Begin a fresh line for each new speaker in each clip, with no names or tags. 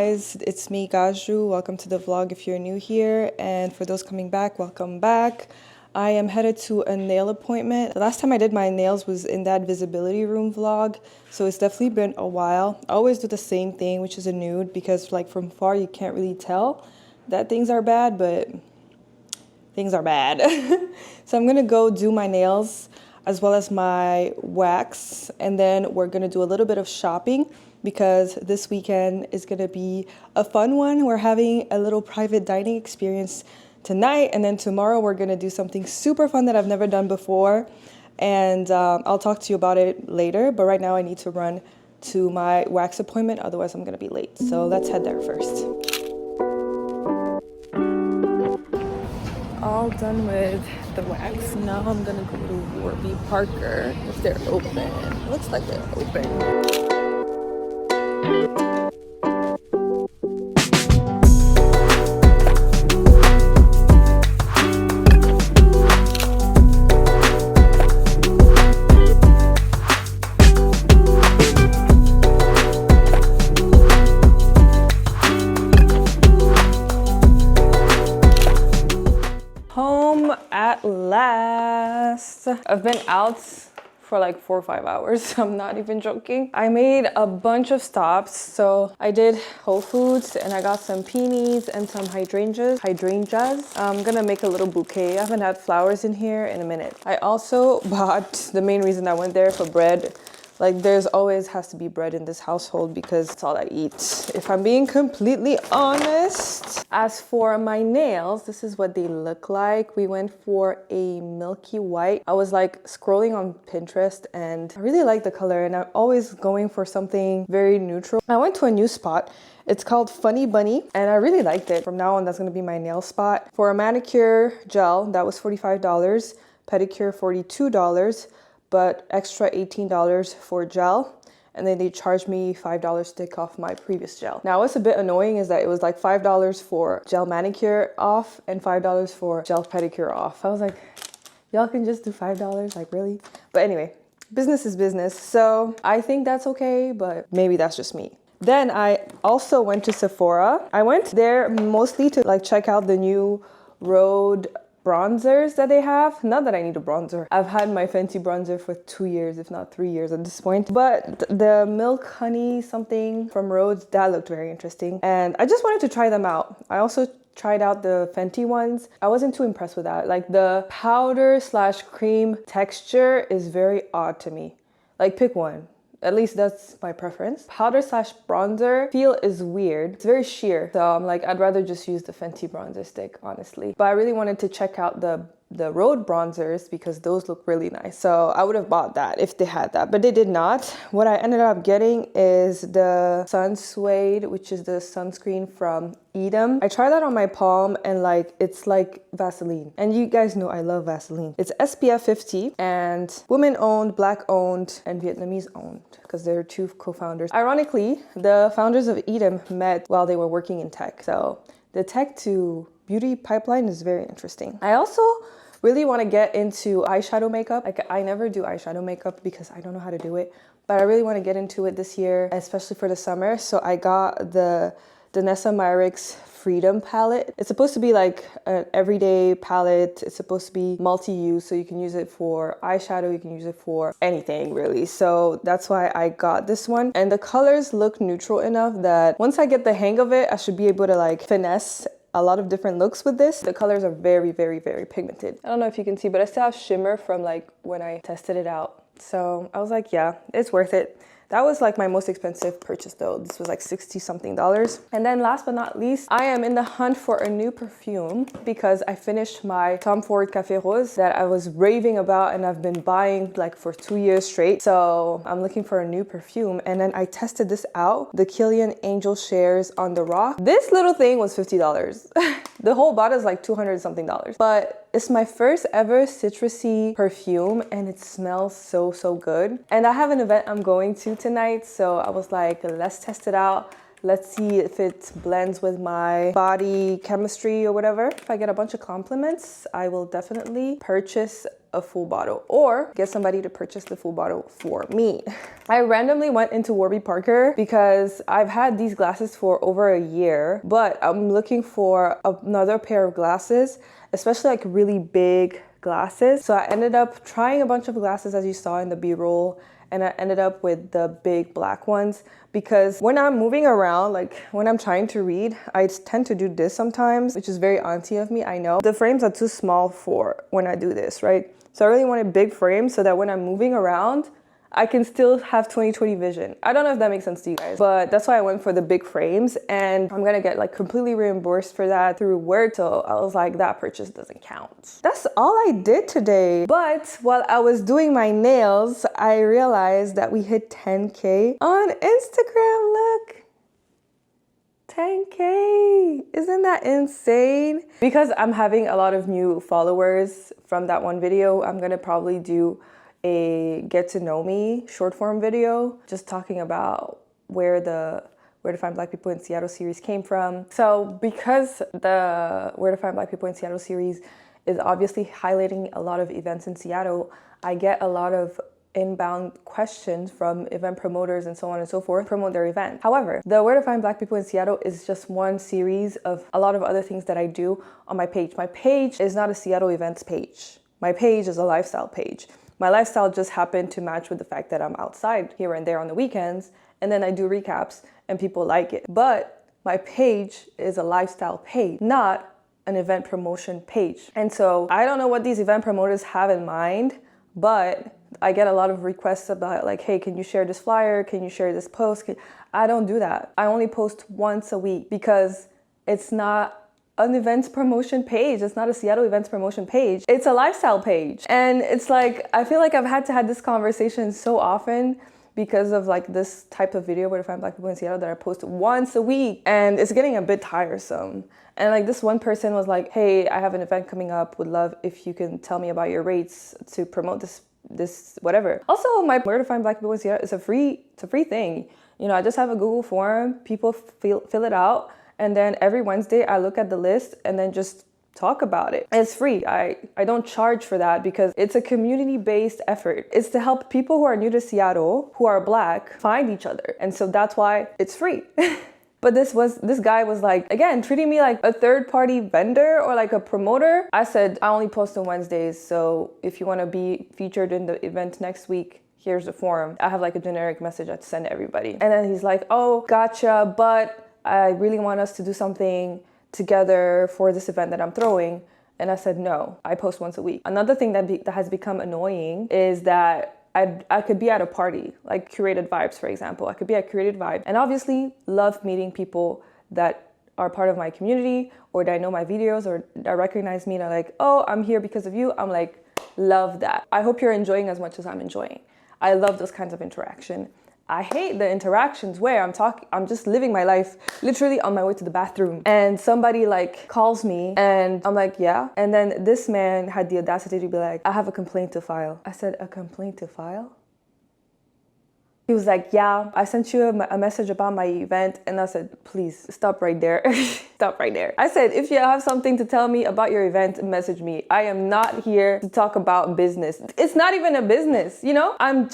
guys, it's me Gaju. Welcome to the vlog if you're new here, and for those coming back, welcome back. I am headed to a nail appointment. The last time I did my nails was in that visibility room vlog, so it's definitely been a while. I always do the same thing, which is a nude, because like from far you can't really tell that things are bad, but things are bad. So I'm gonna go do my nails as well as my wax, and then we're gonna do a little bit of shopping because this weekend is gonna be a fun one. We're having a little private dining experience tonight, and then tomorrow we're gonna do something super fun that I've never done before, and I'll talk to you about it later, but right now I need to run to my wax appointment, otherwise I'm gonna be late. So let's head there first. All done with the wax. Now I'm gonna go to Warby Parker if they're open. Looks like they're open. Home at last. I've been out for like 4 or 5 hours. I'm not even joking. I made a bunch of stops. So I did Whole Foods and I got some peonies and some hydrangeas. I'm gonna make a little bouquet. I haven't had flowers in here in a minute. I also bought, the main reason I went there, for bread. Like there's always has to be bread in this household because it's all I eat, if I'm being completely honest. As for my nails, this is what they look like. We went for a milky white. I was like scrolling on Pinterest and I really like the color, and I'm always going for something very neutral. I went to a new spot. It's called Funny Bunny and I really liked it. From now on, that's gonna be my nail spot. For a manicure gel, that was $45, pedicure $42, but extra $18 for gel, and then they charged me $5 to take off my previous gel. Now what's a bit annoying is that it was like $5 for gel manicure off and $5 for gel pedicure off. I was like, y'all can just do $5, like really? But anyway, business is business, so I think that's okay, but maybe that's just me. Then I also went to Sephora. I went there mostly to like check out the new Rhode bronzers that they have. Not that I need a bronzer. I've had my Fenty bronzer for 2 years, if not 3 years at this point. But the Milk Honey something from Rhodes, that looked very interesting. And I just wanted to try them out. I also tried out the Fenty ones. I wasn't too impressed with that. Like the powder slash cream texture is very odd to me. Like pick one. At least that's my preference. Powder slash bronzer feel is weird. It's very sheer. So I'm like, I'd rather just use the Fenty bronzer stick, honestly. But I really wanted to check out the Rhode bronzers because those look really nice. So I would have bought that if they had that, but they did not. What I ended up getting is the Sun Suede, which is the sunscreen from Edam. I tried that on my palm and like it's like Vaseline. And you guys know I love Vaseline. It's SPF 50 and women owned, black owned, and Vietnamese owned because they're two co-founders. Ironically, the founders of Edam met while they were working in tech. So the tech to beauty pipeline is very interesting. I also really want to get into eyeshadow makeup. Like I never do eyeshadow makeup because I don't know how to do it, but I really want to get into it this year, especially for the summer. So I got the Danessa Myricks Freedom palette. It's supposed to be like an everyday palette. It's supposed to be multi-use, so you can use it for eyeshadow, you can use it for anything really. So that's why I got this one. And the colors look neutral enough that once I get the hang of it, I should be able to like finesse a lot of different looks with this. The colors are very, very, very pigmented. I don't know if you can see, but I still have shimmer from like when I tested it out. So I was like, yeah, it's worth it. That was like my most expensive purchase though. This was like 60 something dollars. And then last but not least, I am in the hunt for a new perfume because I finished my Tom Ford Café Rose that I was raving about and I've been buying like for 2 years straight. So I'm looking for a new perfume. And then I tested this out, the Kilian Angel Shares on the Rock. This little thing was $50. The whole bottle is like 200 something dollars. But it's my first ever citrusy perfume and it smells so, so good. And I have an event I'm going to tonight, so I was like, let's test it out. Let's see if it blends with my body chemistry or whatever. If I get a bunch of compliments, I will definitely purchase a full bottle or get somebody to purchase the full bottle for me. I randomly went into Warby Parker because I've had these glasses for over a year, but I'm looking for another pair of glasses, especially like really big glasses. So I ended up trying a bunch of glasses as you saw in the B-roll, and I ended up with the big black ones because when I'm moving around, like when I'm trying to read, I tend to do this sometimes, which is very auntie of me, I know. The frames are too small for when I do this, right? So I really wanted big frames so that when I'm moving around, I can still have 20/20 vision. I don't know if that makes sense to you guys, but that's why I went for the big frames, and I'm gonna get like completely reimbursed for that through work. So I was like, that purchase doesn't count. That's all I did today. But while I was doing my nails, I realized that we hit 10K on Instagram. Look. 10K, isn't that insane? Because I'm having a lot of new followers from that one video, I'm gonna probably do a get to know me short form video, just talking about where to Find Black People in Seattle series came from. So because the Where to Find Black People in Seattle series is obviously highlighting a lot of events in Seattle, I get a lot of inbound questions from event promoters and so on and so forth, promote their event. However, the Where to Find Black People in Seattle is just one series of a lot of other things that I do on my page. My page is not a Seattle events page. My page is a lifestyle page. My lifestyle just happened to match with the fact that I'm outside here and there on the weekends, and then I do recaps and people like it. But my page is a lifestyle page, not an event promotion page. And so I don't know what these event promoters have in mind, but I get a lot of requests about like, hey, can you share this flyer? Can you share this post? I don't do that. I only post once a week because it's not an events promotion page. It's not a Seattle events promotion page. It's a lifestyle page. And it's like, I feel like I've had to have this conversation so often because of like this type of video Where to Find Black People in Seattle that I post once a week, and it's getting a bit tiresome. And like this one person was like, hey, I have an event coming up, would love if you can tell me about your rates to promote this whatever. Also, my Where to Find Black People in Seattle is a free thing. You know, I just have a Google form, people fill it out, and then every Wednesday I look at the list and then just talk about it. It's free. I don't charge for that because it's a community-based effort. It's to help people who are new to Seattle, who are Black, find each other. And so that's why it's free. But this guy was like, again, treating me like a third-party vendor or like a promoter. I said, I only post on Wednesdays, so if you want to be featured in the event next week, here's the form. I have like a generic message I have to send to everybody. And then he's like, oh, gotcha, but I really want us to do something together for this event that I'm throwing. And I said, no, I post once a week. Another thing that has become annoying is that I could be at a party, like Curated Vibes, for example. I could be at Curated Vibes and obviously love meeting people that are part of my community or that know my videos or that recognize me and are like, oh, I'm here because of you. I'm like, love that. I hope you're enjoying as much as I'm enjoying. I love those kinds of interaction. I hate the interactions where I'm just living my life literally on my way to the bathroom and somebody like calls me and I'm like, yeah. And then this man had the audacity to be like, I have a complaint to file. I said, a complaint to file? He was like, yeah, I sent you a message about my event. And I said, please stop right there. Stop right there. I said, if you have something to tell me about your event, message me. I am not here to talk about business. It's not even a business, you know? I'm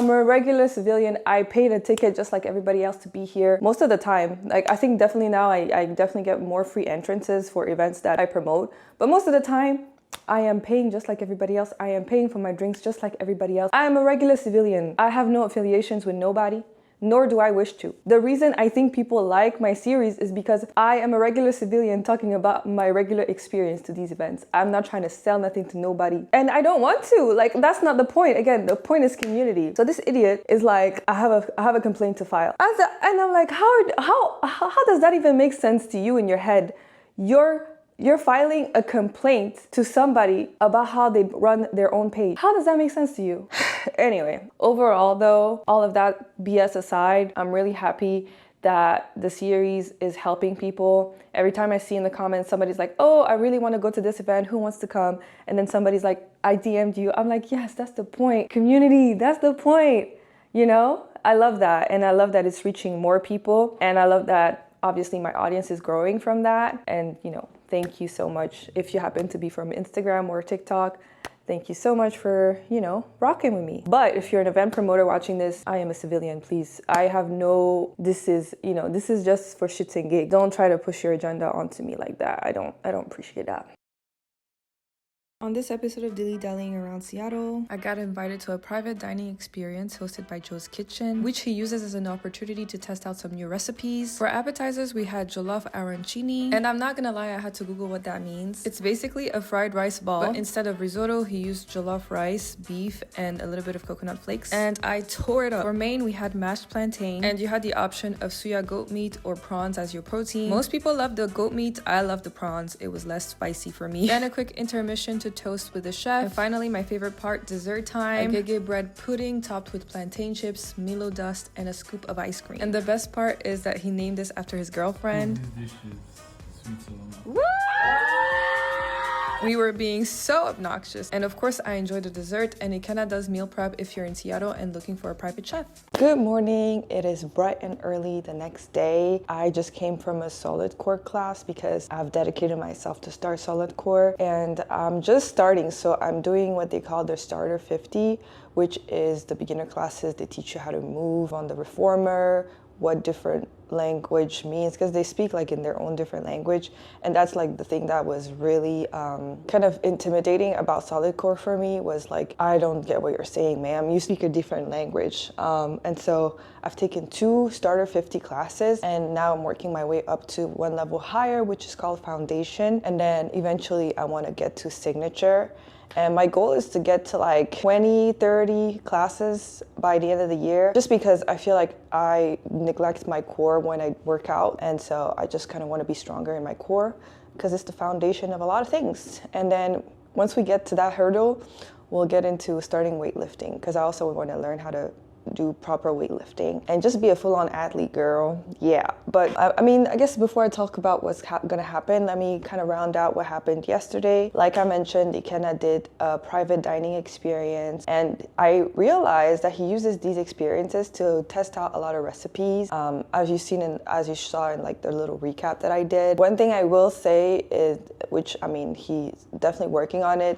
a regular civilian. I paid a ticket just like everybody else to be here most of the time. Like, I think definitely now I definitely get more free entrances for events that I promote. But most of the time, I am paying just like everybody else. I am paying for my drinks just like everybody else. I am a regular civilian. I have no affiliations with nobody, nor do I wish to. The reason I think people like my series is because I am a regular civilian talking about my regular experience to these events. I'm not trying to sell nothing to nobody. And I don't want to. Like, that's not the point. Again, the point is community. So this idiot is like, I have a complaint to file. And I'm like, how does that even make sense to you in your head? You're filing a complaint to somebody about how they run their own page. How does that make sense to you? Anyway, overall though, all of that BS aside, I'm really happy that the series is helping people. Every time I see in the comments, somebody's like, oh, I really want to go to this event. Who wants to come? And then somebody's like, I DM'd you. I'm like, yes, that's the point. Community, that's the point. You know? I love that. And I love that it's reaching more people. And I love that obviously my audience is growing from that. And, you know, thank you so much. If you happen to be from Instagram or TikTok, thank you so much for, you know, rocking with me. But if you're an event promoter watching this, I am a civilian, please. I have no, this is, you know, this is just for shits and gigs. Don't try to push your agenda onto me like that. I don't appreciate that. On this episode of Dilly Dallying Around Seattle, I got invited to a private dining experience hosted by Joe's Kitchen, which he uses as an opportunity to test out some new recipes. For appetizers, we had jollof arancini, and I'm not gonna lie, I had to Google what that means. It's basically a fried rice ball, but instead of risotto, he used jollof rice, beef, and a little bit of coconut flakes, and I tore it up. For main, we had mashed plantain, and you had the option of suya goat meat or prawns as your protein. Most people love the goat meat, I love the prawns. It was less spicy for me. Then a quick intermission to toast with the chef. And finally, my favorite part, dessert time. Agege bread pudding topped with plantain chips, Milo dust, and a scoop of ice cream. And the best part is that he named this after his girlfriend.
His dish is sweet salon.
Woo! We were being so obnoxious. And of course, I enjoyed the dessert, and Ikenna does meal prep if you're in Seattle and looking for a private chef. Good morning. It is bright and early the next day. I just came from a solid core class because I've dedicated myself to start solid core, and I'm just starting. So I'm doing what they call their starter 50, which is the beginner classes. They teach you how to move on the reformer, what different language means, because they speak like in their own different language, and that's like the thing that was really kind of intimidating about solid core for me, was like, I don't get what you're saying, ma'am, you speak a different language. And so I've taken 2 starter 50 classes, and now I'm working my way up to 1 level higher, which is called foundation, and then eventually I want to get to signature. And my goal is to get to like 20, 30 classes by the end of the year, just because I feel like I neglect my core when I work out. And so I just kind of want to be stronger in my core because it's the foundation of a lot of things. And then once we get to that hurdle, we'll get into starting weightlifting, because I also want to learn how to do proper weightlifting and just be a full-on athlete, girl. Yeah, but I mean, I guess before I talk about what's gonna happen, let me kind of round out what happened yesterday. Like I mentioned, Ikenna did a private dining experience, and I realized that he uses these experiences to test out a lot of recipes. As you saw in like the little recap that I did. One thing I will say is, which I mean, he's definitely working on it.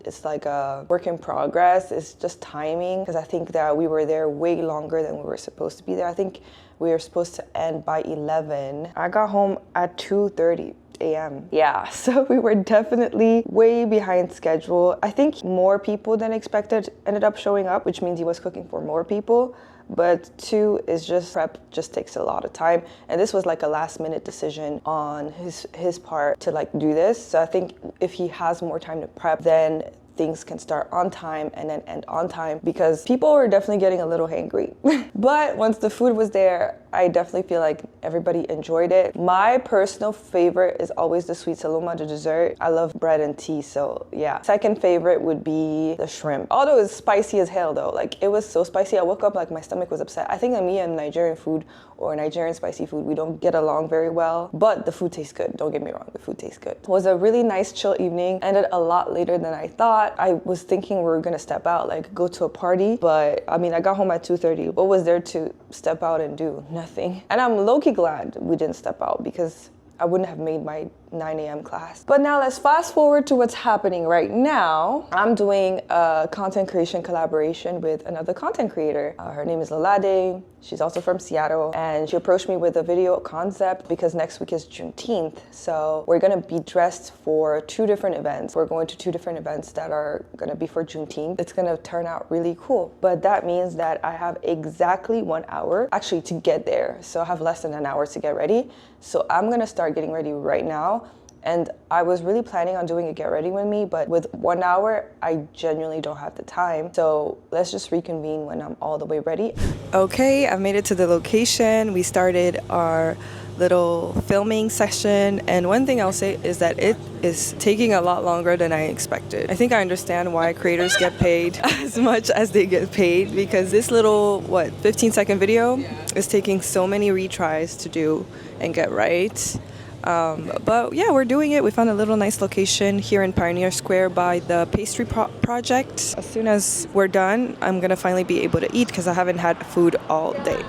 It's like a work in progress. It's just timing, because I think that we were there way longer than we were supposed to be there. I think we were supposed to end by 11. I got home at 2:30 a.m. Yeah, so we were definitely way behind schedule. I think more people than expected ended up showing up, which means he was cooking for more people. But 2 is just, prep just takes a lot of time. And this was like a last minute decision on his part to like do this. So I think if he has more time to prep, then things can start on time and then end on time, because people were definitely getting a little hangry. But once the food was there, I definitely feel like everybody enjoyed it. My personal favorite is always the sweet saluma, the dessert. I love bread and tea, so yeah. Second favorite would be the shrimp. Although it's spicy as hell though, like it was so spicy. I woke up like my stomach was upset. I think that me and Nigerian food or Nigerian spicy food, we don't get along very well, but the food tastes good. Don't get me wrong, the food tastes good. It was a really nice chill evening. Ended a lot later than I thought. I was thinking we were gonna step out, like go to a party, but I mean, I got home at 2:30. What was there to step out and do? Nothing. And I'm low-key glad we didn't step out, because I wouldn't have made my 9 a.m. class. But now let's fast forward to what's happening right now. I'm doing a content creation collaboration with another content creator. Her name is Lolade. She's also from Seattle, and she approached me with a video concept because next week is Juneteenth. So we're gonna be dressed for 2 different events. We're going to 2 different events that are gonna be for Juneteenth. It's gonna turn out really cool. But that means that I have exactly 1 hour actually to get there. So I have less than an hour to get ready. So I'm gonna start getting ready right now. And I was really planning on doing a get ready with me, but with 1 hour, I genuinely don't have the time. So let's just reconvene when I'm all the way ready. Okay, I've made it to the location. We started our little filming session, and one thing I'll say is that it is taking a lot longer than I expected. I think I understand why creators get paid as much as they get paid, because this little 15-second video is taking so many retries to do and get right. But yeah, we're doing it. We found a little nice location here in Pioneer Square by the pastry project. As soon as we're done, I'm gonna finally be able to eat because I haven't had food all day.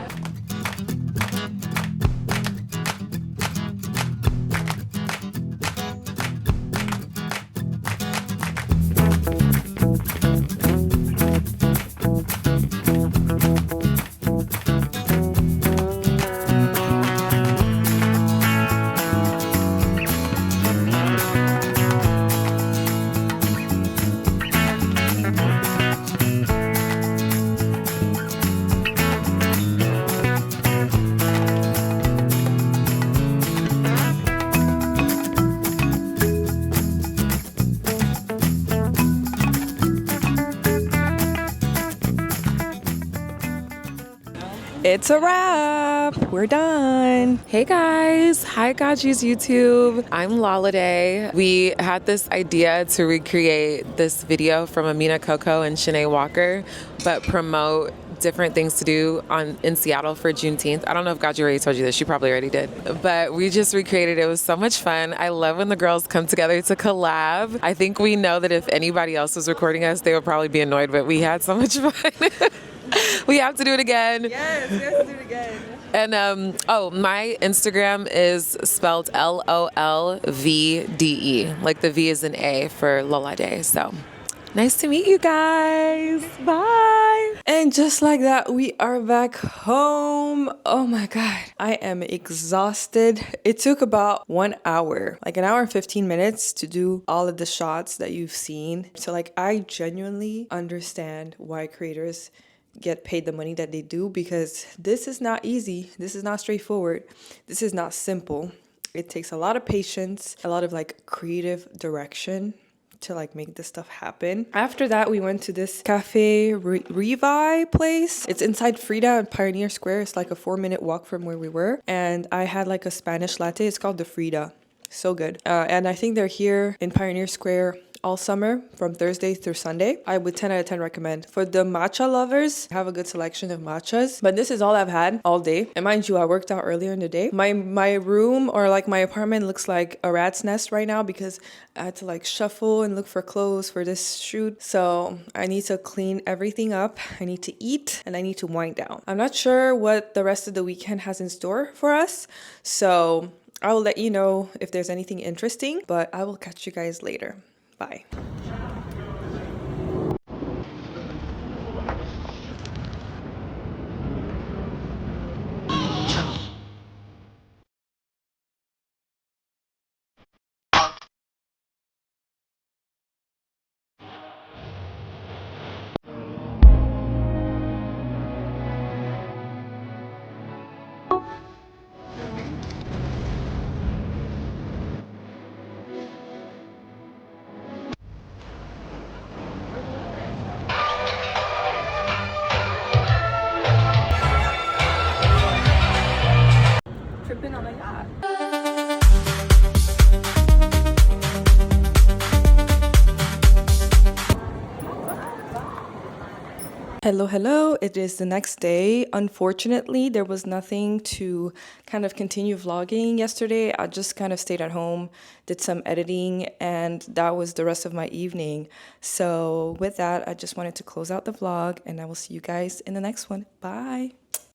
It's a wrap. We're done.
Hey guys, hi Gaji's YouTube. I'm Lolade. We had this idea to recreate this video from Amina Coco and Shanae Walker, but promote different things to do in Seattle for Juneteenth. I don't know if Gaji already told you this, she probably already did, but we just recreated it. It was so much fun. I love when the girls come together to collab. I think we know that if anybody else was recording us, they would probably be annoyed, but we had so much fun. We have to do it again.
Yes, we have to do it again.
And my Instagram is spelled LOLVDE. Like the V is an A for Lolade. So nice to meet you guys. Bye.
And just like that, we are back home. Oh my God. I am exhausted. It took about 1 hour, like an hour and 15 minutes to do all of the shots that you've seen. So like, I genuinely understand why creators get paid the money that they do, because this is not easy. This is not straightforward. This is not simple. It takes a lot of patience, a lot of like creative direction to like make this stuff happen. After that, we went to this Cafe Revi place. It's inside Frida and Pioneer Square. It's like a 4-minute walk from where we were. And I had like a Spanish latte. It's called the Frida. So good. And I think they're here in Pioneer Square all summer from Thursday through Sunday. I would 10 out of 10 recommend. For the matcha lovers, I have a good selection of matchas, but this is all I've had all day. And mind you, I worked out earlier in the day. My room, or like my apartment, looks like a rat's nest right now because I had to like shuffle and look for clothes for this shoot. So I need to clean everything up. I need to eat and I need to wind down. I'm not sure what the rest of the weekend has in store for us. So I will let you know if there's anything interesting, but I will catch you guys later. Bye. Tripping on a yacht. Hello. It is the next day. Unfortunately, there was nothing to kind of continue vlogging yesterday. I just kind of stayed at home, did some editing, and that was the rest of my evening. So with that, I just wanted to close out the vlog, and I will see you guys in the next one. Bye.